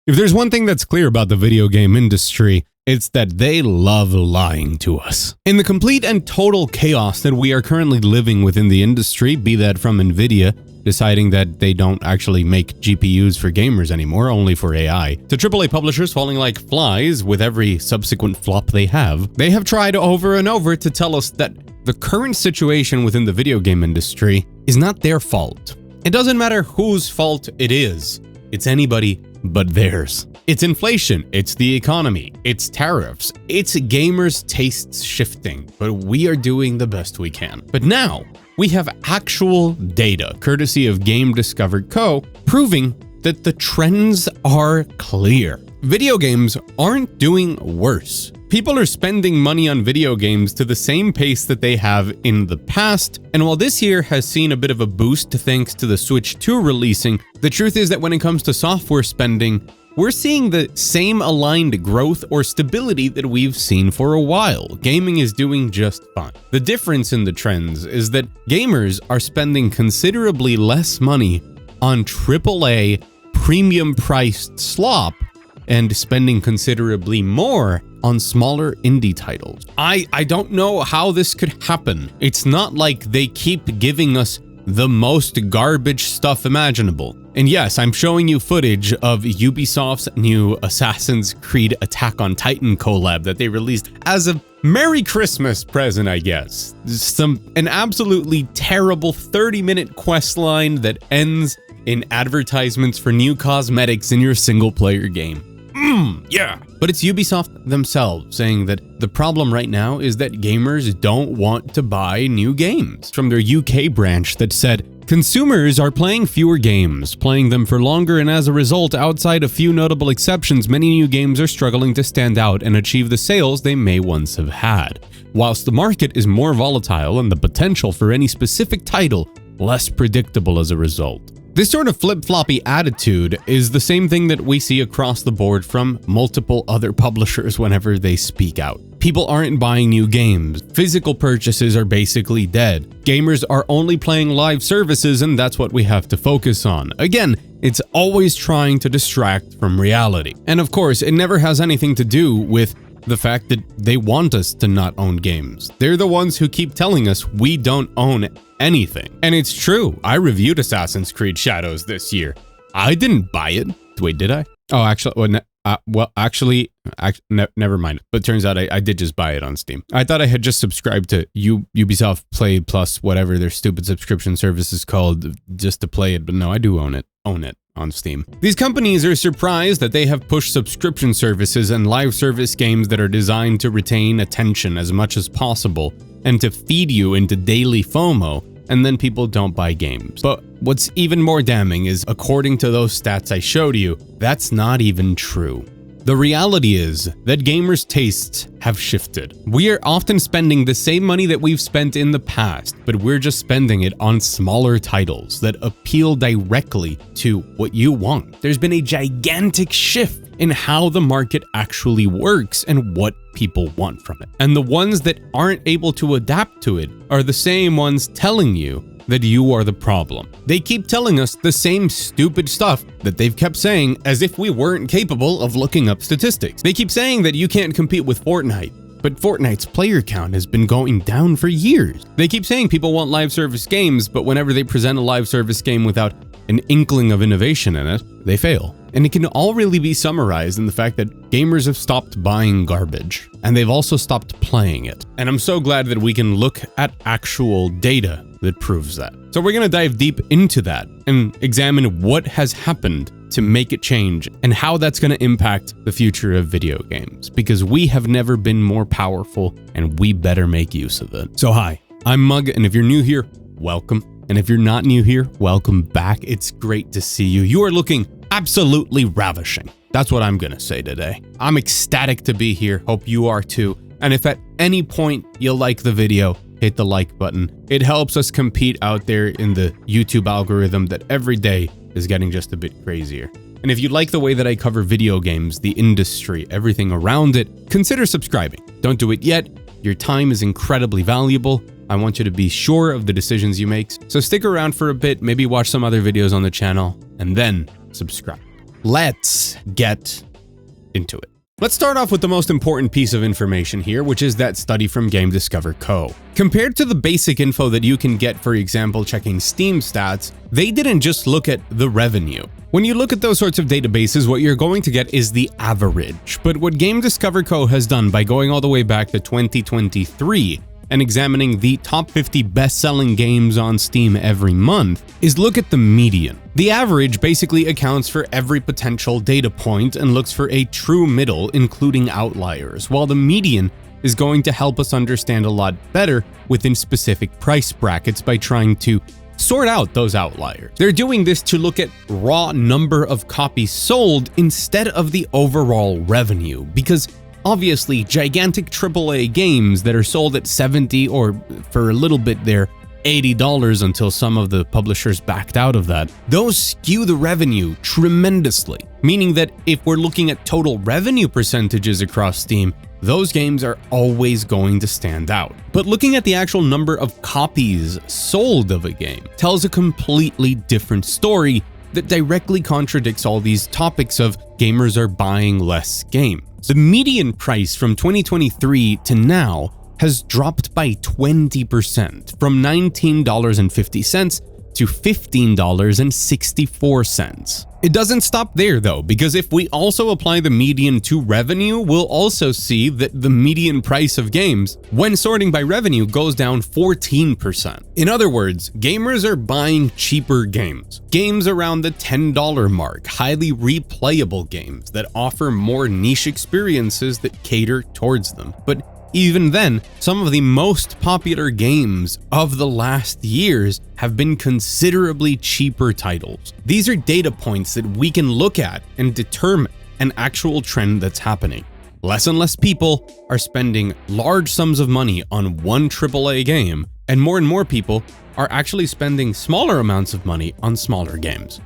If there's one thing that's clear about the video game industry, it's that they love lying to us. In the complete and total chaos that we are currently living within the industry, be that from Nvidia deciding that they don't actually make GPUs for gamers anymore, only for AI, to AAA publishers falling like flies with every subsequent flop they have tried over and over to tell us that the current situation within the video game industry is not their fault. It doesn't matter whose fault it is. It's anybody but theirs. It's inflation, it's the economy, it's tariffs, it's gamers' tastes shifting, but we are doing the best we can. But now, we have actual data, courtesy of Game Discover Co., proving that the trends are clear. Video games aren't doing worse. People are spending money on video games to the same pace that they have in the past, and while this year has seen a bit of a boost thanks to the Switch 2 releasing, the truth is that when it comes to software spending, we're seeing the same aligned growth or stability that we've seen for a while. Gaming is doing just fine. The difference in the trends is that gamers are spending considerably less money on AAA premium-priced slop and spending considerably more on smaller indie titles. I don't know how this could happen. It's not like they keep giving us the most garbage stuff imaginable. And yes, I'm showing you footage of Ubisoft's new Assassin's Creed Attack on Titan collab that they released as a Merry Christmas present, I guess. An absolutely terrible 30-minute quest line that ends in advertisements for new cosmetics in your single-player game. Yeah. But it's Ubisoft themselves saying that the problem right now is that gamers don't want to buy new games. From their UK branch that said, consumers are playing fewer games, playing them for longer, and as a result, outside a few notable exceptions, many new games are struggling to stand out and achieve the sales they may once have had. Whilst the market is more volatile and the potential for any specific title less predictable as a result. This sort of flip-floppy attitude is the same thing that we see across the board from multiple other publishers whenever they speak out. People aren't buying new games. Physical purchases are basically dead. Gamers are only playing live services, and that's what we have to focus on. Again, it's always trying to distract from reality. And of course, it never has anything to do with the fact that they want us to not own games. They're the ones who keep telling us we don't own anything. And it's true. I reviewed Assassin's Creed Shadows this year. I didn't buy it. Wait, did I? Oh, actually, never mind. But turns out I did just buy it on Steam. I thought I had just subscribed to Ubisoft Play Plus, whatever their stupid subscription service is called, just to play it. But no, I do own it on Steam. These companies are surprised that they have pushed subscription services and live service games that are designed to retain attention as much as possible and to feed you into daily FOMO, and then people don't buy games. But what's even more damning is, according to those stats I showed you, that's not even true. The reality is that gamers' tastes have shifted. We are often spending the same money that we've spent in the past, but we're just spending it on smaller titles that appeal directly to what you want. There's been a gigantic shift in how the market actually works and what people want from it. And the ones that aren't able to adapt to it are the same ones telling you that you are the problem. They keep telling us the same stupid stuff that they've kept saying as if we weren't capable of looking up statistics. They keep saying that you can't compete with Fortnite, but Fortnite's player count has been going down for years. They keep saying people want live service games, but whenever they present a live service game without an inkling of innovation in it, they fail. And it can all really be summarized in the fact that gamers have stopped buying garbage, and they've also stopped playing it. And I'm so glad that we can look at actual data that proves that. So we're gonna dive deep into that and examine what has happened to make it change and how that's gonna impact the future of video games, because we have never been more powerful and we better make use of it. So hi, I'm Mug, and if you're new here, welcome. And if you're not new here, welcome back. It's great to see you. You are looking absolutely ravishing. That's what I'm gonna say today. I'm ecstatic to be here. Hope you are too. And if at any point you like the video, hit the like button. It helps us compete out there in the YouTube algorithm that every day is getting just a bit crazier. And if you like the way that I cover video games, the industry, everything around it, consider subscribing. Don't do it yet. Your time is incredibly valuable. I want you to be sure of the decisions you make. So stick around for a bit, maybe watch some other videos on the channel, and then subscribe. let's get into it. Let's start off with the most important piece of information here, which is that study from Game Discover Co. Compared to the basic info that you can get, for example, checking Steam stats, they didn't just look at the revenue. When you look at those sorts of databases, what you're going to get is the average. But what Game Discover Co. has done by going all the way back to 2023 and examining the top 50 best-selling games on Steam every month is look at the median. The average basically accounts for every potential data point and looks for a true middle, including outliers, while the median is going to help us understand a lot better within specific price brackets by trying to sort out those outliers. They're doing this to look at raw number of copies sold instead of the overall revenue, because obviously, gigantic AAA games that are sold at $70 or for a little bit there, $80 until some of the publishers backed out of that, those skew the revenue tremendously. Meaning that if we're looking at total revenue percentages across Steam, those games are always going to stand out. But looking at the actual number of copies sold of a game tells a completely different story that directly contradicts all these topics of gamers are buying less games. The median price from 2023 to now has dropped by 20%, from $19.50 to $15.64. It doesn't stop there though, because if we also apply the median to revenue, we'll also see that the median price of games, when sorting by revenue, goes down 14%. In other words, gamers are buying cheaper games. Games around the $10 mark, highly replayable games that offer more niche experiences that cater towards them. But even then, some of the most popular games of the last years have been considerably cheaper titles. These are data points that we can look at and determine an actual trend that's happening. Less and less people are spending large sums of money on one AAA game, and more people are actually spending smaller amounts of money on smaller games.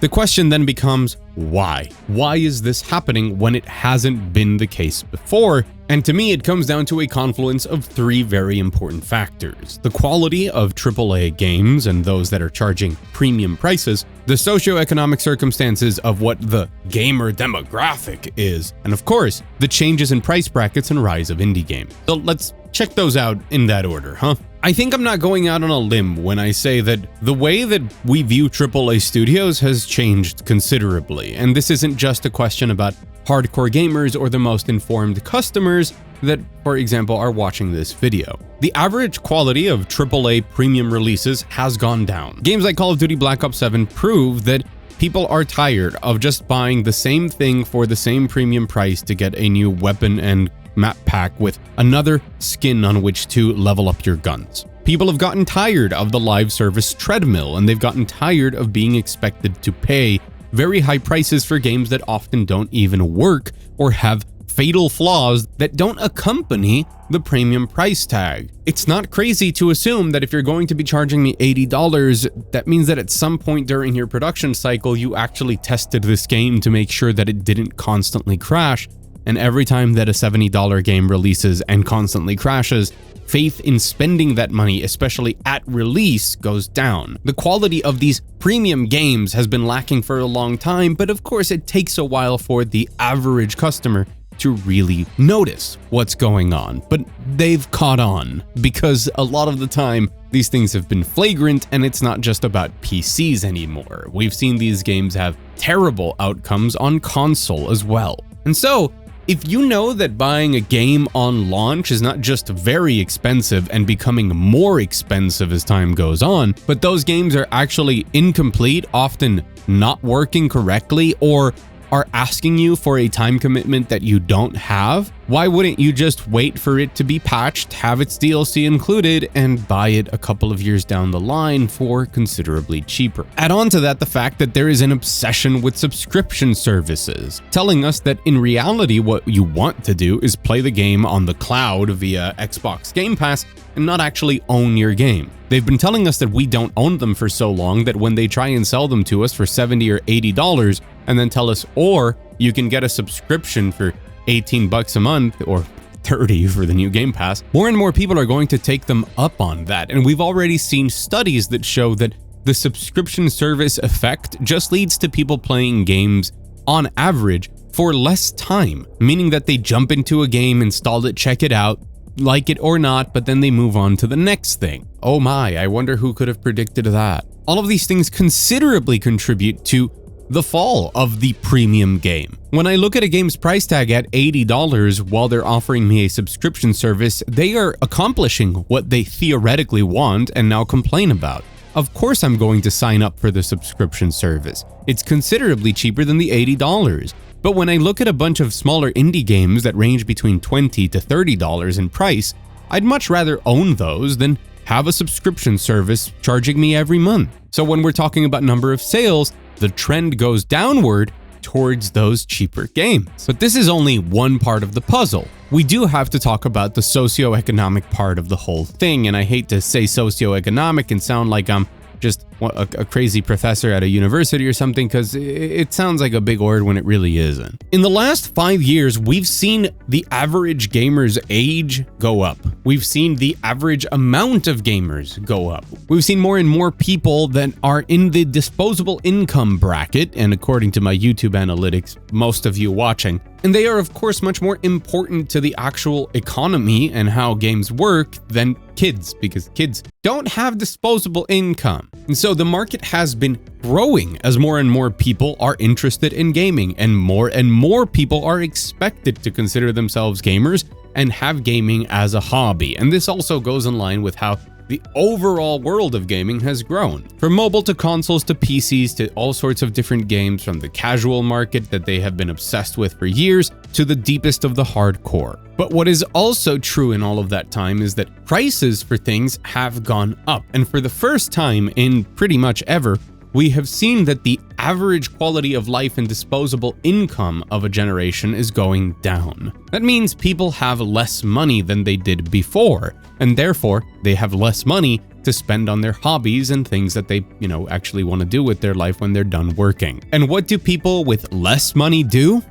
The question then becomes, why? Why is this happening when it hasn't been the case before? And to me, it comes down to a confluence of three very important factors: the quality of AAA games and those that are charging premium prices, the socioeconomic circumstances of what the gamer demographic is, and of course, the changes in price brackets and rise of indie games. So let's check those out in that order, huh? I think I'm not going out on a limb when I say that the way that we view AAA studios has changed considerably, and this isn't just a question about hardcore gamers or the most informed customers that, for example, are watching this video. The average quality of AAA premium releases has gone down. Games like Call of Duty Black Ops 7 prove that people are tired of just buying the same thing for the same premium price to get a new weapon and map pack with another skin on which to level up your guns. People have gotten tired of the live service treadmill, and they've gotten tired of being expected to pay very high prices for games that often don't even work or have fatal flaws that don't accompany the premium price tag. It's not crazy to assume that if you're going to be charging me $80, that means that at some point during your production cycle, you actually tested this game to make sure that it didn't constantly crash. And every time that a $70 game releases and constantly crashes, faith in spending that money, especially at release, goes down. The quality of these premium games has been lacking for a long time, but of course it takes a while for the average customer to really notice what's going on. But they've caught on, because a lot of the time these things have been flagrant, and it's not just about PCs anymore. We've seen these games have terrible outcomes on console as well. And so, if you know that buying a game on launch is not just very expensive and becoming more expensive as time goes on, but those games are actually incomplete, often not working correctly, or are asking you for a time commitment that you don't have, why wouldn't you just wait for it to be patched, have its DLC included, and buy it a couple of years down the line for considerably cheaper? Add on to that the fact that there is an obsession with subscription services, telling us that in reality what you want to do is play the game on the cloud via Xbox Game Pass and not actually own your game. They've been telling us that we don't own them for so long that when they try and sell them to us for $70 or $80 and then tell us, or you can get a subscription for $18 a month or $30 for the new Game Pass, more and more people are going to take them up on that. And we've already seen studies that show that the subscription service effect just leads to people playing games on average, for less time, meaning that they jump into a game, install it, check it out, like it or not, but then they move on to the next thing. Oh my, I wonder who could have predicted that. All of these things considerably contribute to the fall of the premium game. When I look at a game's price tag at $80 while they're offering me a subscription service, they are accomplishing what they theoretically want and now complain about. Of course I'm going to sign up for the subscription service. It's considerably cheaper than the $80. But when I look at a bunch of smaller indie games that range between $20 to $30 in price, I'd much rather own those than have a subscription service charging me every month. So when we're talking about number of sales, the trend goes downward towards those cheaper games. But this is only one part of the puzzle. We do have to talk about the socioeconomic part of the whole thing, and I hate to say socioeconomic and sound like I'm just a crazy professor at a university or something, because it sounds like a big word when it really isn't. In the last 5 years, we've seen the average gamer's age go up. We've seen the average amount of gamers go up. We've seen more and more people that are in the disposable income bracket, and according to my YouTube analytics, most of you watching. And they are, of course, much more important to the actual economy and how games work than kids, because kids don't have disposable income. And so the market has been growing as more and more people are interested in gaming, and more people are expected to consider themselves gamers and have gaming as a hobby. And this also goes in line with how the overall world of gaming has grown. From mobile to consoles to PCs to all sorts of different games, from the casual market that they have been obsessed with for years to the deepest of the hardcore. But what is also true in all of that time is that prices for things have gone up. And for the first time in pretty much ever, we have seen that the average quality of life and disposable income of a generation is going down. That means people have less money than they did before, and therefore they have less money to spend on their hobbies and things that they, actually want to do with their life when they're done working. And what do people with less money do?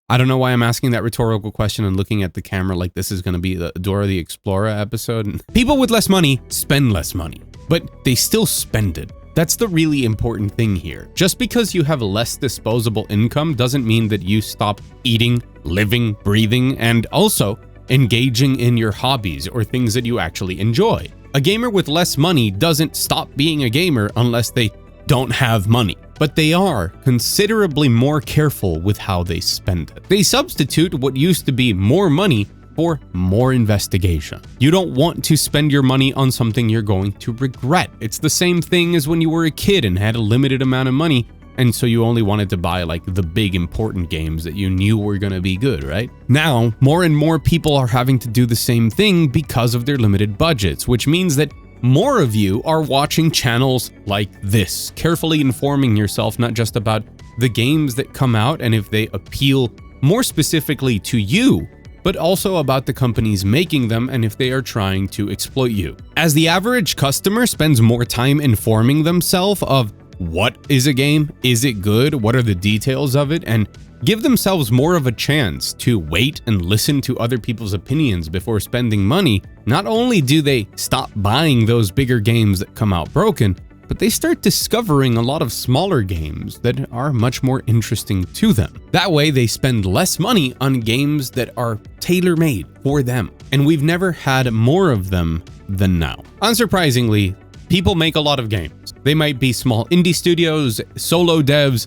I don't know why I'm asking that rhetorical question and looking at the camera like this is going to be the Dora the Explorer episode. People with less money spend less money, but they still spend it. That's the really important thing here. Just because you have less disposable income doesn't mean that you stop eating, living, breathing, and also engaging in your hobbies or things that you actually enjoy. A gamer with less money doesn't stop being a gamer unless they don't have money, but they are considerably more careful with how they spend it. They substitute what used to be more money for more investigation. You don't want to spend your money on something you're going to regret. It's the same thing as when you were a kid and had a limited amount of money, and so you only wanted to buy like the big important games that you knew were going to be good, right? Now, more and more people are having to do the same thing because of their limited budgets, which means that more of you are watching channels like this, carefully informing yourself not just about the games that come out and if they appeal more specifically to you, but also about the companies making them and if they are trying to exploit you. As the average customer spends more time informing themselves of what is a game, is it good, what are the details of it, and give themselves more of a chance to wait and listen to other people's opinions before spending money, not only do they stop buying those bigger games that come out broken, but they start discovering a lot of smaller games that are much more interesting to them. That way, they spend less money on games that are tailor-made for them. And we've never had more of them than now. Unsurprisingly, people make a lot of games. They might be small indie studios, solo devs,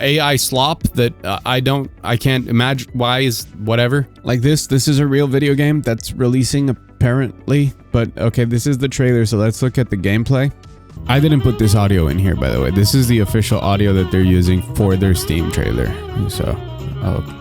AI slop that I can't imagine why is whatever. Like this is a real video game that's releasing apparently, but okay, this is the trailer, so let's look at the gameplay. I didn't put this audio in here, by the way. This is the official audio that they're using for their Steam trailer. So,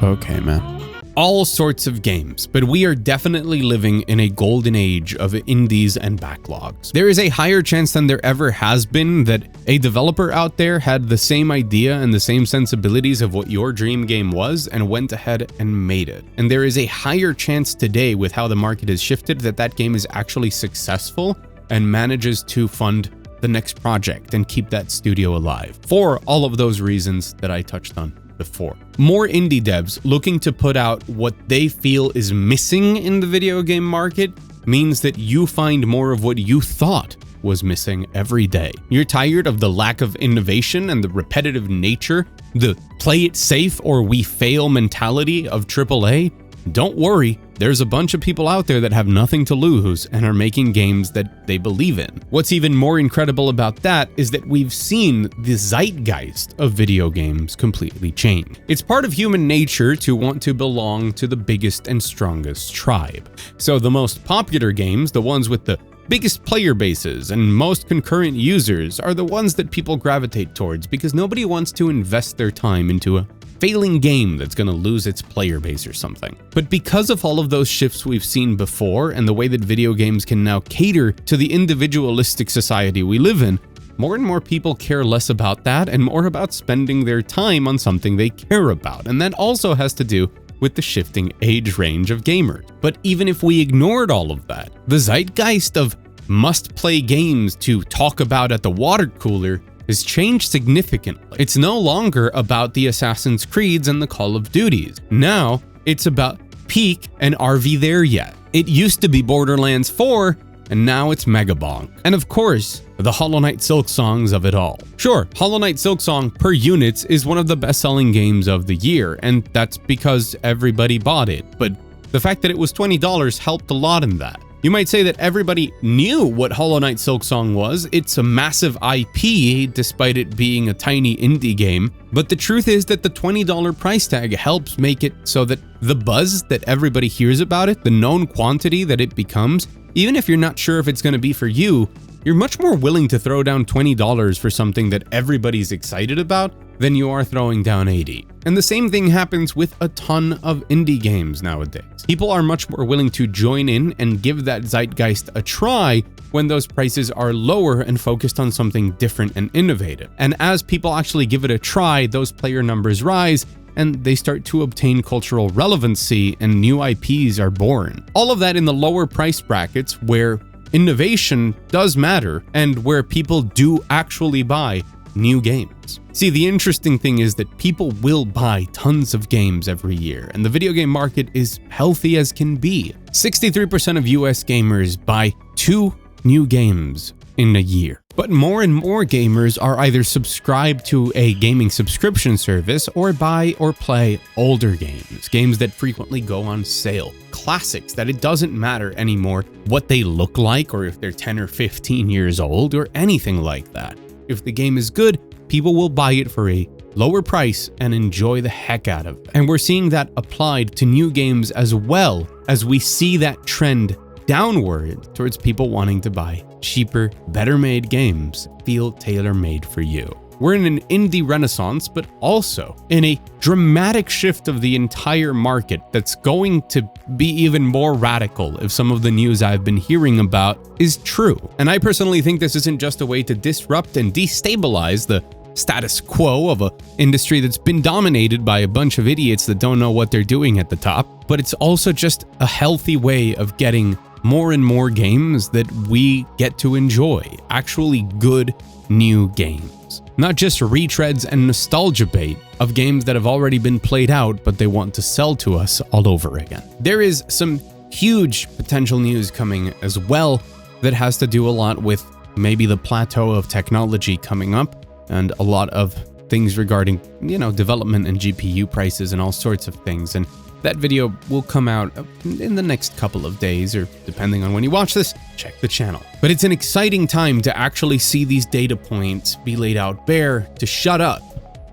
okay, man. All sorts of games, but we are definitely living in a golden age of indies and backlogs. There is a higher chance than there ever has been that a developer out there had the same idea and the same sensibilities of what your dream game was and went ahead and made it. And there is a higher chance today with how the market has shifted that that game is actually successful and manages to fund the next project and keep that studio alive for all of those reasons that I touched on before. More indie devs looking to put out what they feel is missing in the video game market means that you find more of what you thought was missing every day. You're tired of the lack of innovation and the repetitive nature, the play it safe or we fail mentality of AAA? Don't worry, there's a bunch of people out there that have nothing to lose and are making games that they believe in. What's even more incredible about that is that we've seen the zeitgeist of video games completely change. It's part of human nature to want to belong to the biggest and strongest tribe. So the most popular games, the ones with the biggest player bases and most concurrent users, are the ones that people gravitate towards because nobody wants to invest their time into a failing game that's going to lose its player base or something. But because of all of those shifts we've seen before and the way that video games can now cater to the individualistic society we live in, more and more people care less about that and more about spending their time on something they care about. And that also has to do with the shifting age range of gamers. But even if we ignored all of that, the zeitgeist of must-play games to talk about at the water cooler has changed significantly. It's no longer about the Assassin's Creeds and the Call of Duties. Now, it's about Peak and Are We There Yet? It used to be Borderlands 4, and now it's Megabonk. And of course, the Hollow Knight Silksongs of it all. Sure, Hollow Knight Silksong per units is one of the best-selling games of the year, and that's because everybody bought it. But the fact that it was $20 helped a lot in that. You might say that everybody knew what Hollow Knight Silksong was. It's a massive IP despite it being a tiny indie game. But the truth is that the $20 price tag helps make it so that the buzz that everybody hears about it, the known quantity that it becomes, even if you're not sure if it's going to be for you, you're much more willing to throw down $20 for something that everybody's excited about than you are throwing down $80. And the same thing happens with a ton of indie games nowadays. People are much more willing to join in and give that zeitgeist a try when those prices are lower and focused on something different and innovative. And as people actually give it a try, those player numbers rise and they start to obtain cultural relevancy and new IPs are born. All of that in the lower price brackets where innovation does matter and where people do actually buy new games. See, the interesting thing is that people will buy tons of games every year, and the video game market is healthy as can be. 63% of US gamers buy 2 new games in a year. But more and more gamers are either subscribed to a gaming subscription service or buy or play older games that frequently go on sale. Classics that it doesn't matter anymore what they look like or if they're 10 or 15 years old or anything like that. If the game is good, people will buy it for a lower price and enjoy the heck out of it. And we're seeing that applied to new games as well as we see that trend downward towards people wanting to buy cheaper, better made games feel tailor-made for you. We're in an indie renaissance, but also in a dramatic shift of the entire market that's going to be even more radical if some of the news I've been hearing about is true. And I personally think this isn't just a way to disrupt and destabilize the status quo of an industry that's been dominated by a bunch of idiots that don't know what they're doing at the top, but it's also just a healthy way of getting more and more games that we get to enjoy, actually good new games. Not just retreads and nostalgia bait of games that have already been played out, but they want to sell to us all over again. There is some huge potential news coming as well that has to do a lot with maybe the plateau of technology coming up and a lot of things regarding, development and GPU prices and all sorts of things. And that video will come out in the next couple of days, or depending on when you watch this, check the channel. But it's an exciting time to actually see these data points be laid out bare to shut up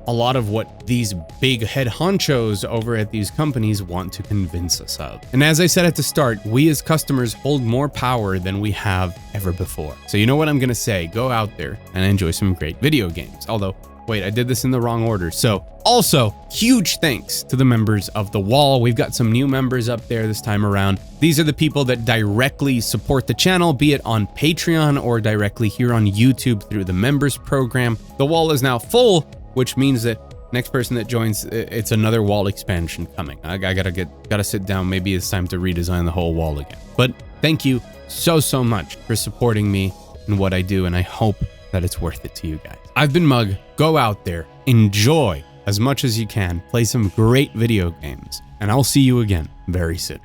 a lot of what these big head honchos over at these companies want to convince us of. And as I said at the start, we as customers hold more power than we have ever before. So you know what I'm gonna say, go out there and enjoy some great video games. Although, wait, I did this in the wrong order. So also, huge thanks to the members of The Wall. We've got some new members up there this time around. These are the people that directly support the channel, be it on Patreon or directly here on YouTube through the members program. The Wall is now full, which means that next person that joins, it's another wall expansion coming. I gotta sit down. Maybe it's time to redesign the whole wall again. But thank you so much for supporting me and what I do, and I hope that it's worth it to you guys. I've been Mug. Go out there, enjoy as much as you can, play some great video games, and I'll see you again very soon.